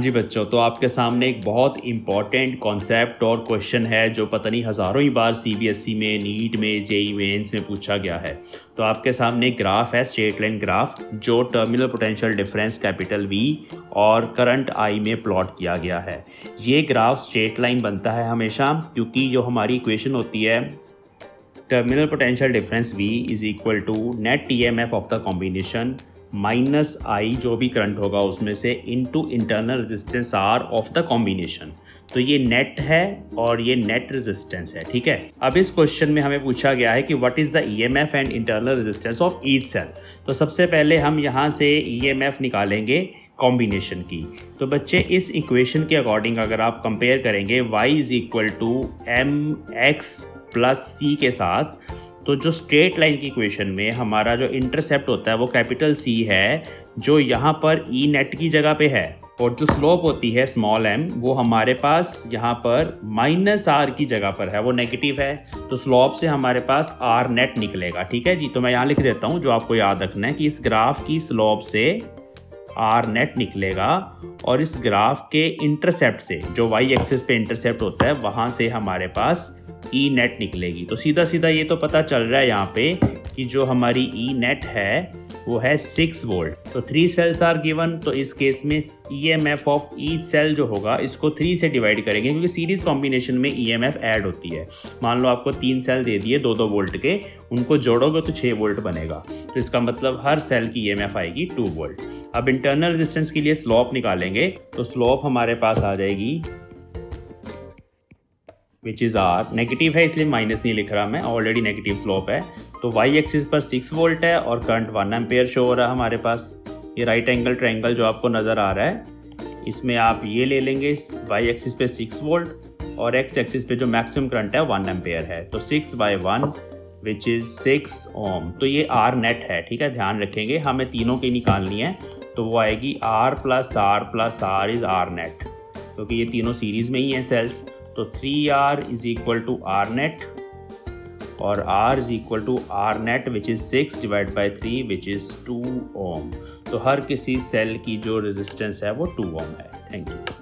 जी बच्चों, तो आपके सामने एक बहुत इम्पॉर्टेंट कॉन्सेप्ट और क्वेश्चन है जो पता नहीं हज़ारों ही बार सीबीएसई में, नीट में, जेईई मेंस में पूछा गया है। तो आपके सामने एक ग्राफ है, स्ट्रेट लाइन ग्राफ, जो terminal potential difference capital V और करंट आई में प्लॉट किया गया है। ये ग्राफ स्ट्रेट लाइन बनता है हमेशा, क्योंकि जो हमारी इक्वेशन होती है terminal potential difference V is equal to net EMF of the combination minus I जो भी करंट होगा उसमें से into internal resistance R of the combination. तो ये नेट है और ये नेट रेजिस्टेंस है, ठीक है। अब इस क्वेश्चन में हमें पूछा गया है कि what is the EMF and internal resistance of each cell. तो सबसे पहले हम यहाँ से EMF निकालेंगे कॉम्बिनेशन की। तो बच्चे इस इक्वेशन के अकॉर्डिंग अगर आप कंपेयर करेंगे y is equal to mx plus C के साथ, तो जो स्ट्रेट लाइन की इक्वेशन में हमारा जो इंटरसेप्ट होता है वो कैपिटल C है, जो यहाँ पर E नेट की जगह पे है, और जो स्लोप होती है स्मॉल m वो हमारे पास यहाँ पर माइनस R की जगह पर है, वो नेगेटिव है। तो स्लोप से हमारे पास R नेट निकलेगा, ठीक है जी। तो मैं यहाँ लिख देता हूँ, जो आपको याद रखना है कि इस ग्राफ की स्लोप से R नेट निकलेगा और इस ग्राफ के इंटरसेप्ट से, जो y एक्सिस पे इंटरसेप्ट होता है, वहाँ से हमारे पास E नेट निकलेगी। तो सीधा सीधा ये तो पता चल रहा है यहाँ पे कि जो हमारी E नेट है वो है 6 वोल्ट। तो 3 सेल्स आर गिवन, तो इस केस में EMF ऑफ ईच सेल जो होगा इसको 3 से डिवाइड करेंगे, क्योंकि सीरीज कॉम्बिनेशन में EMF ऐड होती है। मान लो आपको 3 सेल दे दिए 2-2 वोल्ट के, उनको जोड़ोगे तो 6 वोल्ट बनेगा। तो इसका मतलब हर सेल की EMF आएगी 2 वोल्ट। अब इंटरनल रेजिस्टेंस के लिए स्लोप निकालेंगे, तो स्लोप हमारे पास आ जाएगी विच इज़ R। नेगेटिव है इसलिए माइनस नहीं लिख रहा मैं, ऑलरेडी नेगेटिव स्लोप है। तो y एक्सिस पर 6 वोल्ट है और करंट 1 एम्पेयर शो हो रहा है हमारे पास। ये राइट एंगल ट्रायंगल जो आपको नज़र आ रहा है, इसमें आप ये ले लेंगे, y एक्सिस पे 6 वोल्ट और x एक्सिस पे जो मैक्सिमम करंट है 1 एम्पेयर है। तो 6/1 विच इज़ 6 ओम। तो ये R नेट है, ठीक है, ध्यान रखेंगे, हमें तीनों की निकालनी है। तो वो आएगी R plus R is R net, क्योंकि ये तीनों सीरीज़ में ही हैं सेल्स। तो 3R is equal to R net और R is equal to R net which is 6 divide by 3 which is 2 ohm. तो हर किसी सेल की जो रेजिस्टेंस है वो 2 ओम है। Thank you.